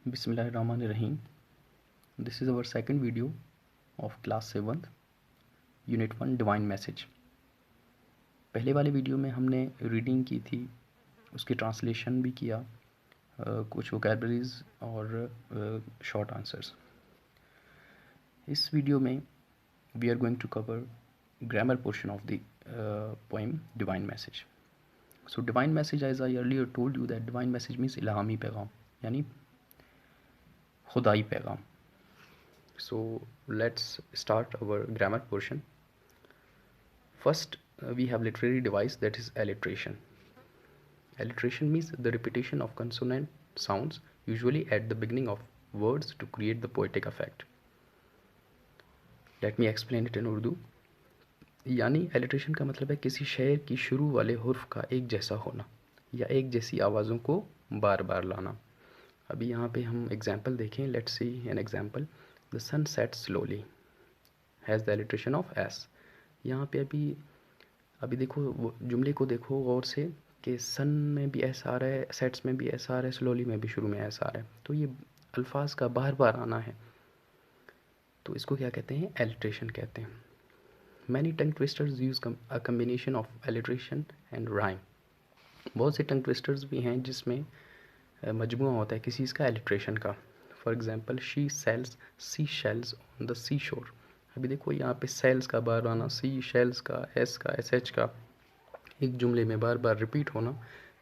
Bismillahirrahmanirrahim. This is our second video of class 7th unit 1 divine message. पहले वाले video में हमने reading की थी, उसकी ट्रांसलेशन भी किया, कुछ वोकैबलरीज और शॉर्ट आंसर्स। इस वीडियो में we are going to cover grammar portion of the poem divine message. So divine message, as I earlier told you that divine message means इल्हामी पैगाम, यानी खुदाई पैगाम। So let's start our grammar portion. First, we have literary device, that is alliteration. Alliteration means the repetition of consonant sounds, usually at the beginning of words, to create the poetic effect. Let me explain it in Urdu. यानी alliteration का मतलब है किसी शेर की शुरू वाले हुर्फ का एक जैसा होना या एक जैसी आवाज़ों को बार बार लाना। अभी यहाँ पे हम एग्जाम्पल देखें। Let's see an example. The sun sets slowly has the alliteration of s। यहाँ पे अभी देखो, जुमले को देखो गौर से कि सन में भी एस आ रहा है, सेट्स में भी एस आ रहा है, स्लोली में भी शुरू में एस आ रहा है, तो ये अल्फाज का बार बार आना है, तो इसको क्या कहते हैं? एलिट्रेशन कहते हैं। Many tongue twisters use a combination of alliteration and rhyme. बहुत से टंग ट्विस्टर्स भी हैं जिसमें मजमुआ होता है किसी चीज़ का एलिट्रेशन का। For example, she sells sea shells on the sea shore. अभी देखो यहाँ पे सेल्स का बार आना, सी शेल्स का, एस का, एस एच का एक जुमले में बार बार रिपीट होना,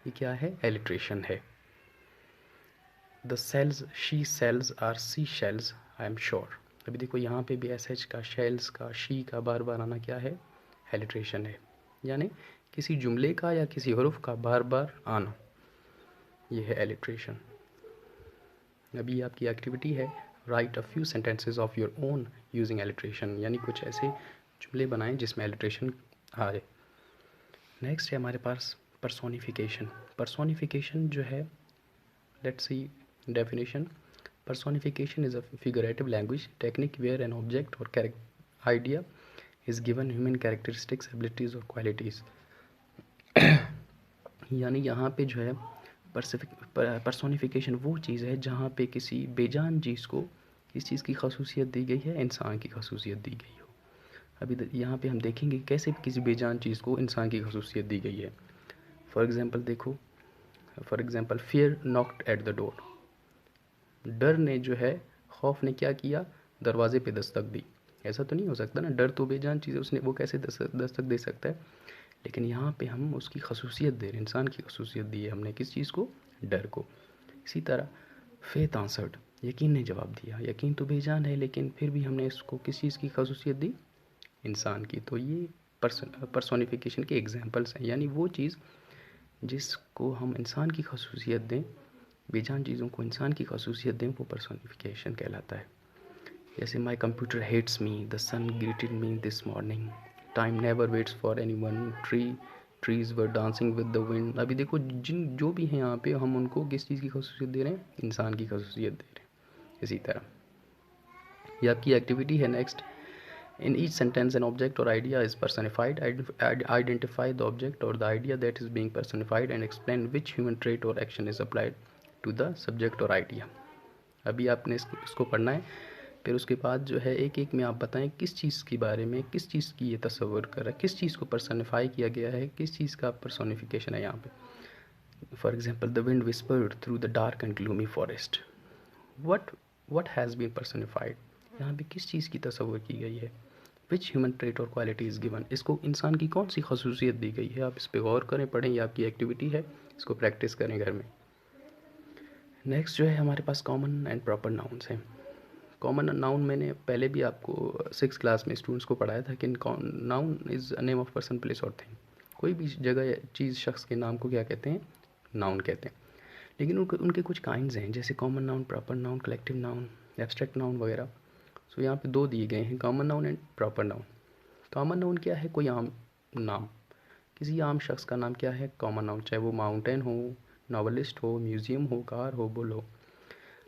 ये क्या है? एलिट्रेशन है। The sells she sells are sea shells, I am sure. अभी देखो यहाँ पे भी एस एच का, शेल्स का, शी का बार बार आना क्या है? एलिट्रेशन है। यानी किसी जुमले का या किसी हरूफ का बार बार आना, ये है एलिट्रेशन। अभी आपकी एक्टिविटी है, right a few sentences of your own using alliteration, यानी कुछ ऐसे जुमले बनाएं जिसमें एलिट्रेशन आ जाए। नेक्स्ट है हमारे पास पर्सोनिफिकेशन। पर्सोनिफिकेशन जो है, let's see definition. Personification is a figurative language technique where an object और idea is given human characteristics, abilities और क्वालिटीज़। यानी यहाँ पे जो है पर्सोनिफिकेशन वो चीज़ है जहाँ पे किसी बेजान चीज़ को किस चीज़ की खसूसियत दी गई है? इंसान की खसूसियत दी गई हो। अभी यहाँ पे हम देखेंगे कैसे किसी बेजान चीज़ को इंसान की खसूसियत दी गई है। फॉर एग्ज़ाम्पल देखो, for example, fear knocked at the door. डर ने जो है, खौफ ने क्या किया? दरवाजे पे दस्तक दी। ऐसा तो नहीं हो सकता ना, डर तो बेजान चीज़ है, उसने वो कैसे दस्तक दे सकता है? लेकिन यहाँ पे हम उसकी खसूसियत दे रहे हैं, इंसान की खसूसियत दी है हमने, किस चीज़ को? डर को। इसी तरह फेथ आंसर्ड, यकीन ने जवाब दिया। यकीन तो बेजान है, लेकिन फिर भी हमने इसको किस चीज़ की खसूसियत दी? इंसान की। तो ये पर्सोनिफिकेशन के एग्जांपल्स हैं, यानी वो चीज़ जिसको हम इंसान की खसूसियत दें, बेजान चीज़ों को इंसान की खसूसियत दें, वो पर्सोनिफिकेशन कहलाता है। जैसे my computer hates me, the sun greeted me this morning, time never waits for anyone, trees were dancing with the wind. अभी देखो, जो भी हैं यहाँ पे, हम उनको किस चीज़ की खसूसियत दे रहे हैं? इंसान की खसूसियत दे रहे हैं। इसी तरह ये आपकी एक्टिविटी है। Next, in each sentence an object or idea is personified. Identify the object or the idea that is being personified and explain which human trait or action is applied to the subject or idea. अभी आपने इसको पढ़ना है, फिर उसके बाद जो है एक एक में आप बताएं किस चीज़ के बारे में, किस चीज़ की ये तस्वर कर रहा है, किस चीज़ को पर्सनिफाई किया गया है, किस चीज़ का पर्सोनिफिकेशन है यहाँ पे। For example, the wind whispered through the dark and gloomy forest. What has been personified, यहाँ पे किस चीज़ की तस्वर की गई है? Which human trait or quality is given, इसको इंसान की कौन सी खसूसियत दी गई है? आप इस पर गौर करें, पढ़ें, ये आपकी एक्टिविटी है, इसको प्रैक्टिस करें घर में। नेक्स्ट जो है हमारे पास कॉमन एंड प्रॉपर नाउन्स हैं। कॉमन नाउन मैंने पहले भी आपको 6th क्लास में स्टूडेंट्स को पढ़ाया था कि noun is a name of person, place और थिंग। कोई भी जगह या चीज़, शख्स के नाम को क्या कहते हैं? नाउन कहते हैं। लेकिन उनके कुछ काइंड्स हैं, जैसे common noun, proper noun, collective noun, abstract noun वगैरह। सो यहाँ पे 2 दिए गए हैं, common noun and proper noun. Common noun क्या है? कोई आम नाम, किसी आम शख्स का नाम क्या है? Common noun. चाहे वो माउंटेन हो, नॉवलिस्ट हो, म्यूज़ियम हो, कार हो, बुल हो।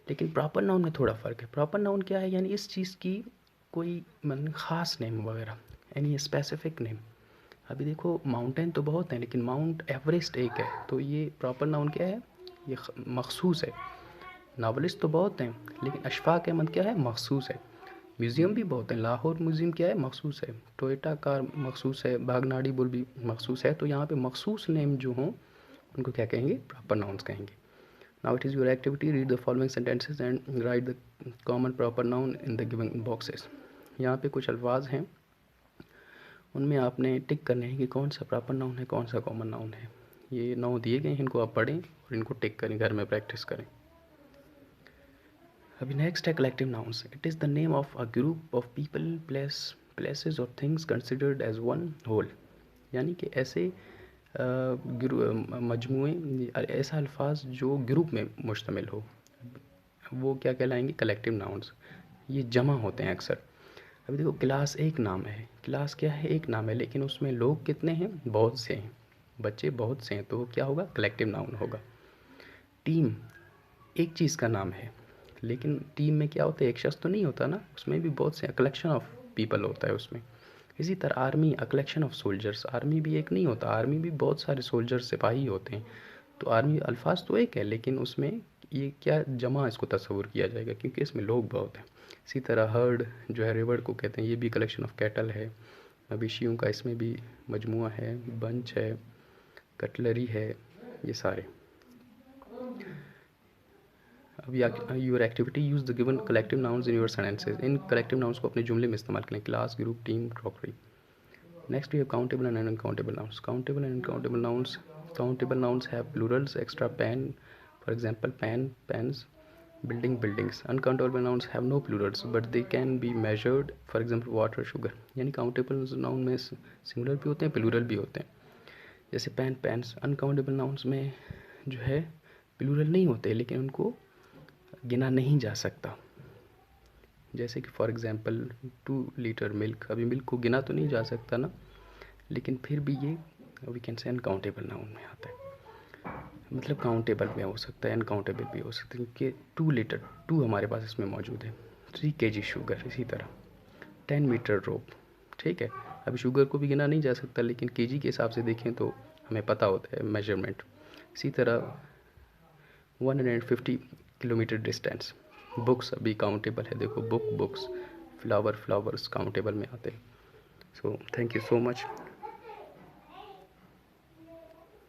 लेकिन प्रॉपर नाउन में थोड़ा फ़र्क है। प्रॉपर नाउन क्या है? यानी इस चीज़ की कोई ख़ास नेम वगैरह, यानी स्पेसिफिक नेम। अभी देखो, माउंटेन तो बहुत हैं, लेकिन माउंट एवरेस्ट एक है, तो ये प्रॉपर नाउन क्या है? ये मखसूस है। नावलिस्ट तो बहुत हैं, लेकिन अशफाक अहमद क्या है, मखसूस है। म्यूज़ियम भी बहुत हैं, लाहौर म्यूज़ियम क्या है, मखसूस है। टोयोटा कार मखसूस है, बागनाड़ी बुल भी मखसूस है। तो यहाँ पे मखसूस नेम जो हों उनको क्या कहेंगे, प्रॉपर नाउन्स कहेंगे। Now it is your activity, read the following sentences and right the common proper noun in the given boxes. यहाँ पे कुछ अल्फाज हैं, उनमें आपने टिक करने हैं कि कौन सा प्रॉपर नाउन है, कौन सा कॉमन नाउन है। ये 9 दिए गए हैं, इनको आप पढ़ें और इनको टिक करें, घर में प्रैक्टिस करें। अभी नेक्स्ट है collective nouns. It is the name of a group of people, places और things considered as one whole. यानी कि ऐसे मजमूए, ऐसा अल्फाज जो ग्रुप में मुश्तमिल हो, वो क्या कहलाएंगे, कलेक्टिव नाउन्स। ये जमा होते हैं अक्सर। अभी देखो क्लास एक नाम है, क्लास क्या है, एक नाम है, लेकिन उसमें लोग कितने हैं, बहुत से हैं, बच्चे बहुत से हैं, तो वो क्या होगा, कलेक्टिव नाउन होगा। टीम एक चीज़ का नाम है, लेकिन टीम में क्या होता है, एक शख्स तो नहीं होता ना, उसमें भी बहुत से कलेक्शन ऑफ पीपल होता है उसमें। इसी तरह army a collection of soldiers, army भी एक नहीं होता, आर्मी भी बहुत सारे सोल्जर्स सिपाही होते हैं। तो आर्मी अल्फाज तो एक है, लेकिन उसमें ये क्या जमा इसको तस्वुर किया जाएगा, क्योंकि इसमें लोग बहुत हैं। इसी तरह हर्ड जो है, रिवर को कहते हैं, ये भी कलेक्शन ऑफ कैटल है। मवेशियों का इसमें भी मजमुआ है, बंच है, कटलरी है, ये सारे। अब your activity, use the given collective nouns in your sentences. इन कलेक्टिव नाउन्स को अपने जुमले में इस्तेमाल करें, class, group, team, crockery. Next we have countable and uncountable nouns. Countable and uncountable nouns, countable nouns have plurals, extra pen, for example pen, pens, building, buildings. Uncountable nouns have no plurals but they can be measured, for example water, sugar. यानी countable noun में singular भी होते हैं, plural भी होते हैं, जैसे pen, pens. Uncountable nouns में जो है प्लूरल नहीं होते, लेकिन उनको गिना नहीं जा सकता। जैसे कि फॉर एग्जांपल 2 लीटर मिल्क, अभी मिल्क को गिना तो नहीं जा सकता ना, लेकिन फिर भी ये we can say uncountable noun में आता है। मतलब काउंटेबल में हो सकता है, अनकाउंटेबल भी हो सकता है, क्योंकि 2 लीटर 2 हमारे पास इसमें मौजूद है। 3 kg शुगर, इसी तरह 10 मीटर रोप, ठीक है। अभी शुगर को भी गिना नहीं जा सकता, लेकिन केजी के हिसाब से देखें तो हमें पता होता है मेजरमेंट। इसी तरह 150 किलोमीटर डिस्टेंस। बुक्स अभी काउंटेबल है, देखो बुक्स, फ्लावर्स काउंटेबल में आते हैं। So thank you so much.